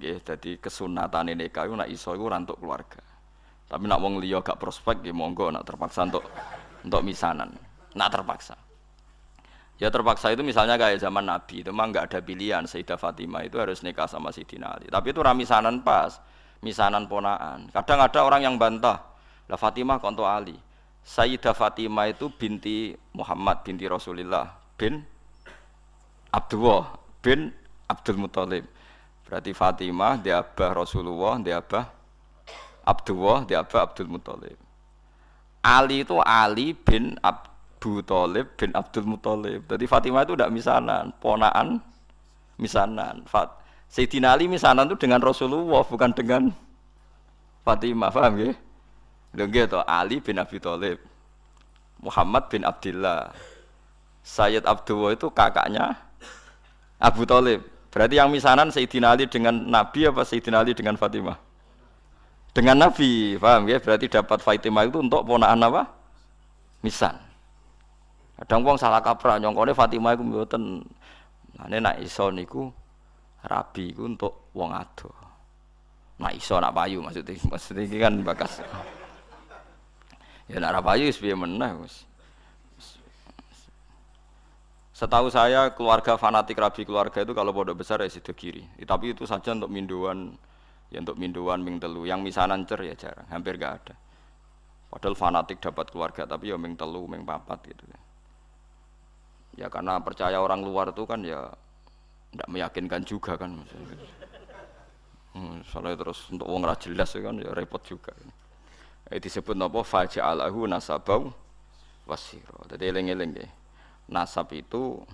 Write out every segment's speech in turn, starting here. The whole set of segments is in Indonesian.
nggih. Dadi kesunatane nikah iku nek iso iku ora entuk keluarga. Tapi nek wong liya gak prospek nggih monggo nek terpaksa untuk misanan. Nek terpaksa. Ya terpaksa itu misalnya kayak zaman Nabi itu mah nggak ada pilihan Sayyidah Fatimah itu harus nikah sama Sayyidina Ali. Tapi itu ramisanan pas, misanan ponaan. Kadang ada orang yang bantah, lah Fatimah konto Ali. Sayyidah Fatimah itu binti Muhammad binti Rasulullah bin Abdullah bin Abdul Muthalib. Berarti Fatimah dia abah Rasulullah, dia abah Abdullah, dia abah Abdul Muthalib. Ali itu Ali bin Abu Thalib bin Abdul Muthalib. Jadi Fatimah itu tidak misanan, ponaan misanan. Sayyidina Ali misanan itu dengan Rasulullah bukan dengan Fatimah, paham ya? Lho nggih to, Ali bin Abi Thalib. Muhammad bin Abdullah. Sayyid Abdullah itu kakaknya Abu Thalib. Berarti yang misanan Sayyidina Ali dengan Nabi apa Sayyidina Ali dengan Fatimah? Dengan Nabi, paham ya? Berarti dapat Fatimah itu untuk ponaan apa? Misan. Kadang wong salah kaprah nyongkone Fatimah iku mboten. Mane nek iso niku rabi iku untuk wong ado. Nek iso nak payu maksudnya iki kan bakas. Ya nek ra payu wis piye meneh wis. Setahu saya keluarga fanatik rabi keluarga itu kalau pondok besar ya sido kiri. Tapi itu saja untuk minduan ya untuk minduan ming telu. Yang misanan cer ya jarang, hampir enggak ada. Padahal fanatik dapat keluarga tapi ya ming telu, ming papat gitu. Ya karena percaya orang luar itu kan ya tidak meyakinkan juga kan. Soalnya terus untuk wong ra jelas kan ya repot juga. Disebut napa faja'alahu nasabau wasira. Dadi eling-eling nggih. Nasab itu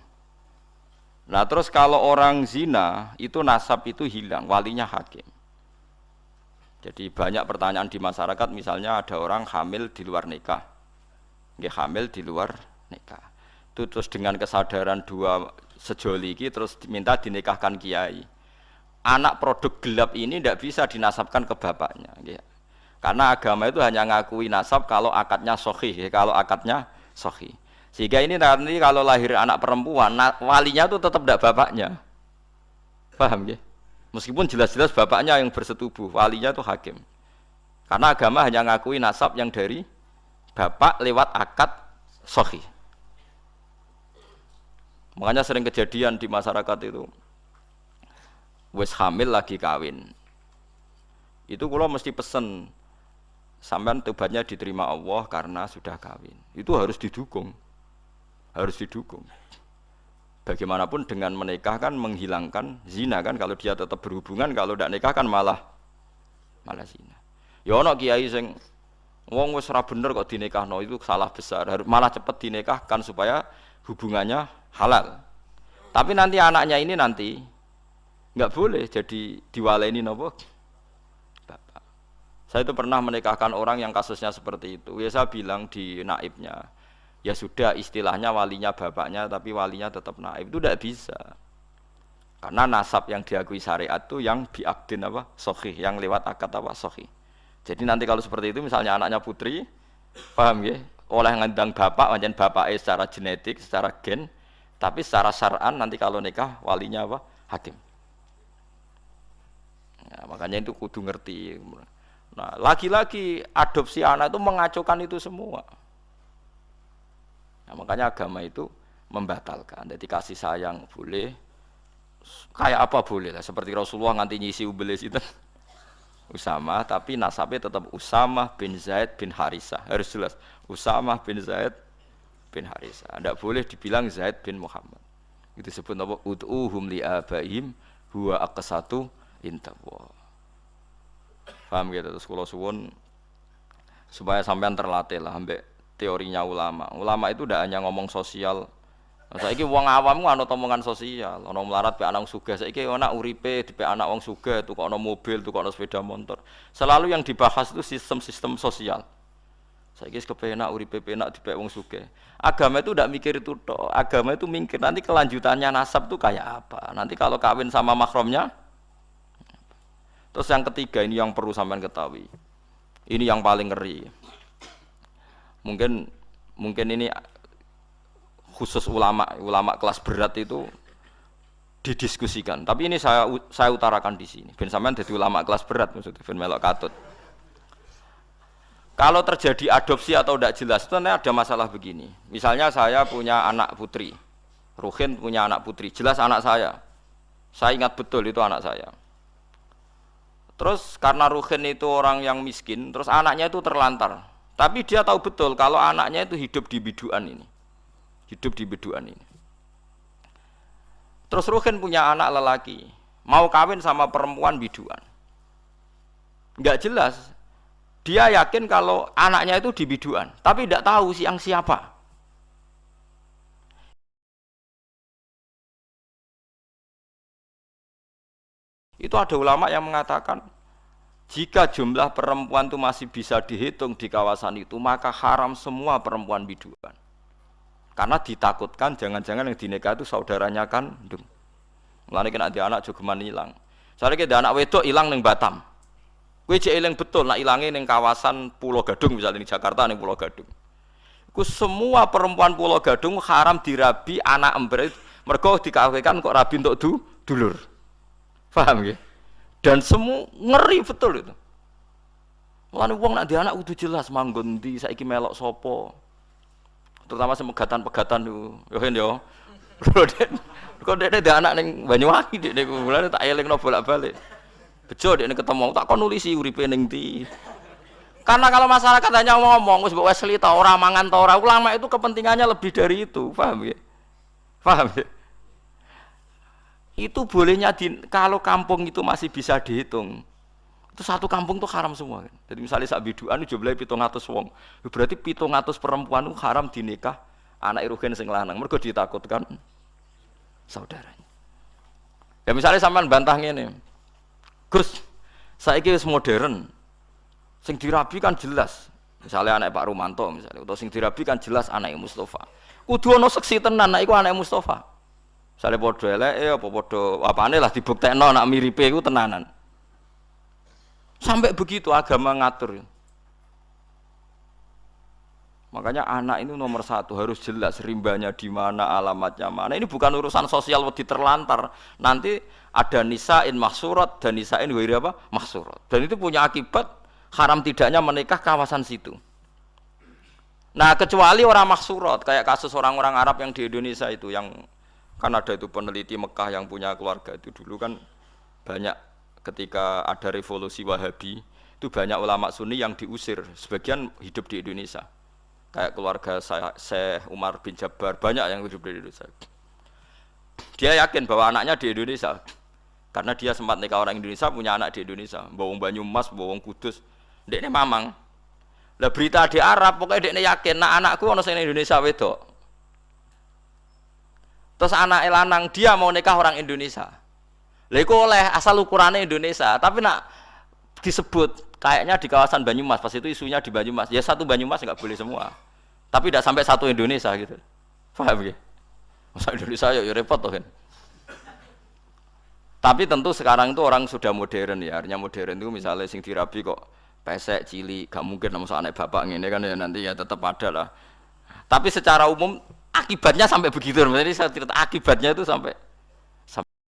nah terus kalau orang zina itu nasab itu hilang, walinya hakim. Jadi banyak pertanyaan di masyarakat misalnya ada orang hamil di luar nikah. Nggih hamil di luar nikah. Itu terus dengan kesadaran dua sejoli ini terus minta dinikahkan kiai. Anak produk gelap ini tidak bisa dinasabkan ke bapaknya, ya. Karena agama itu hanya ngakui nasab kalau akadnya sahih, ya. Kalau akadnya sahih. Sehingga ini nanti kalau lahir anak perempuan, walinya itu tetap tidak bapaknya, paham ya? Meskipun jelas-jelas bapaknya yang bersetubuh, walinya itu hakim. Karena agama hanya ngakui nasab yang dari bapak lewat akad sahih. Makanya sering kejadian di masyarakat itu wis hamil lagi kawin. Itu kula mesti pesen sampean tobatnya diterima Allah karena sudah kawin. Itu harus didukung. Harus didukung. Bagaimanapun dengan menikah kan menghilangkan zina kan kalau dia tetap berhubungan kalau tidak nikah kan malah zina. Ya ana kiai sing wong wis ora bener kok dinikahno itu salah besar. Harus malah cepat dinikahkan supaya hubungannya halal. Tapi nanti anaknya ini nanti enggak boleh jadi diwaleni napa? Bapak. Saya itu pernah menikahkan orang yang kasusnya seperti itu. Ya saya bilang di naibnya, ya sudah istilahnya walinya bapaknya tapi walinya tetap naib. Itu tidak bisa. Karena nasab yang diakui syariat itu yang biakdin apa? Sahih, yang lewat akad apa? Sahih. Jadi nanti kalau seperti itu misalnya anaknya putri, paham ya? Oleh ngandang bapak, macam bapaknya secara genetik, secara gen, tapi secara syar'an nanti kalau nikah walinya apa? Hakim. Nah, makanya itu kudu ngerti. Nah, lagi-lagi adopsi anak itu mengacaukan itu semua. Nah, makanya agama itu membatalkan. Jadi kasih sayang boleh, kayak apa boleh lah. Seperti Rasulullah nganti nyisi ubelis itu. Usama, tapi nasabnya tetap Usamah bin Zaid bin Harisah. Harus jelas, Usamah bin Zaid bin Harisah. Tidak boleh dibilang Zaid bin Muhammad. Itu disebut apa? Ud'uhum li'abaihim huwa aqsatu intaqwa. Paham gitu? Terus kula suwun supaya sampean terlatih lah ambek teorinya ulama. Ulama itu tidak hanya ngomong sosial. Saiki wong awam ku ana omongan sosial, ana melarat pe anak sugih. Saiki ana uripe dipe anak wong sugih, tukokno mobil, tukokno sepeda motor. Selalu yang dibahas itu sistem-sistem sosial. Saiki kepenak uripe penak dipe wong sugih. Agama itu tidak mikir itu tok. Agama itu mikir nanti kelanjutannya nasab itu kayak apa. Nanti kalau kawin sama mahramnya. Terus yang ketiga ini yang perlu sampean ketahui. Ini yang paling ngeri. Mungkin ini khusus ulama kelas berat itu didiskusikan. Tapi ini saya utarakan di sini. Ben sampean dadi ulama kelas berat maksudnya ben melok katut. Kalau terjadi adopsi atau tidak jelas itu ada masalah begini. Misalnya saya punya anak putri, Ruhin punya anak putri, jelas anak saya. Saya ingat betul itu anak saya. Terus karena Ruhin itu orang yang miskin, terus anaknya itu terlantar. Tapi dia tahu betul kalau anaknya itu hidup di biduan ini. Hidup di biduan ini. Terus Ruhin punya anak lelaki, mau kawin sama perempuan biduan. Enggak jelas. Dia yakin kalau anaknya itu di biduan, tapi tidak tahu yang siapa. Itu ada ulama yang mengatakan jika jumlah perempuan itu masih bisa dihitung di kawasan itu, maka haram semua perempuan biduan. Karena ditakutkan jangan-jangan yang dinikah itu saudaranya kandung. Mulane kena ada anak jogeman hilang. Soalnya kita anak wedok hilang ning Batam. Kowe jek eling betul nak ilange ning kawasan Pulau Gadung misalnya di Jakarta ning Pulau Gadung. Iku semua perempuan Pulau Gadung haram dirabi anak ember mergo dikawinkan kok rabi untuk dulur. Paham nggih? Dan semua ngeri betul itu. Mulane wong nak di anak kudu jelas manggon ndi saiki melok sapa. Terutama semegatan-pegatan niku. Yo hen yo. Kok dekne ada anak ning Banyuwangi dekne mulane tak elingno bolak-balik. Bejo dekne ketemu tak kon nulisi uripe ning ndi. Karena kalau masyarakat hanya ngomong wis mbok Wesley ta ora mangan ta ora, ulama itu kepentingannya lebih dari itu, paham ya? Paham ya? Itu bolehnya kalau kampung itu masih bisa dihitung. Itu satu kampung tuh haram semua kan. Jadi misalnya sak biduan jumlahe 700 wong. Berarti 700 perempuan itu haram dinikah anak Ruhin sing lanang. Mergo ditakutkan saudaranya. Ya misalnya sampean bantah ngene. Gus, saiki wis modern. Sing dirabi kan jelas. Misalnya anak Pak Rumanto misalnya atau sing dirabi kan jelas anak Mustafa. Kudu ana seksi tenan nek iku anak Mustafa. Misalnya podo eleke apa podo apane lah dibuktekno nak miripe iku tenanan. Sampai begitu agama ngatur. Makanya anak itu nomor satu harus jelas rimbanya di mana, alamatnya mana. Ini bukan urusan sosial wedi terlantar. Nanti ada nisain mahsurat dan nisain ghairi apa? Mahsurat. Dan itu punya akibat haram tidaknya menikah kawasan situ. Nah, kecuali orang mahsurat kayak kasus orang-orang Arab yang di Indonesia itu yang kan ada itu peneliti Mekah yang punya keluarga itu dulu kan banyak ketika ada revolusi Wahabi itu banyak ulama Sunni yang diusir, sebagian hidup di Indonesia. Kayak keluarga Syekh Umar bin Jabbar banyak yang hidup di Indonesia. Dia yakin bahwa anaknya di Indonesia karena dia sempat nikah orang Indonesia punya anak di Indonesia, bawang Banyumas, bawang Kudus, dekne mamang. Lah berita di Arab pokoknya dekne yakin nak anakku ono sing Indonesia wedok. Terus anak lanang dia mau nikah orang Indonesia. Lha iku oleh asal ukurannya Indonesia, tapi nak disebut kayaknya di kawasan Banyumas, pas itu isunya di Banyumas. Ya satu Banyumas enggak boleh semua. Tapi tidak sampai satu Indonesia gitu. Paham nggih? Masa Indonesia ya repot toh kan. Tapi tentu sekarang itu orang sudah modern ya. Artinya modern itu misalnya sing dirabi kok pesek cilik, gak mungkin sama anak bapak ngene kan ya nanti ya tetap ada lah. Tapi secara umum akibatnya sampai begitu. Jadi saya cerita akibatnya itu sampai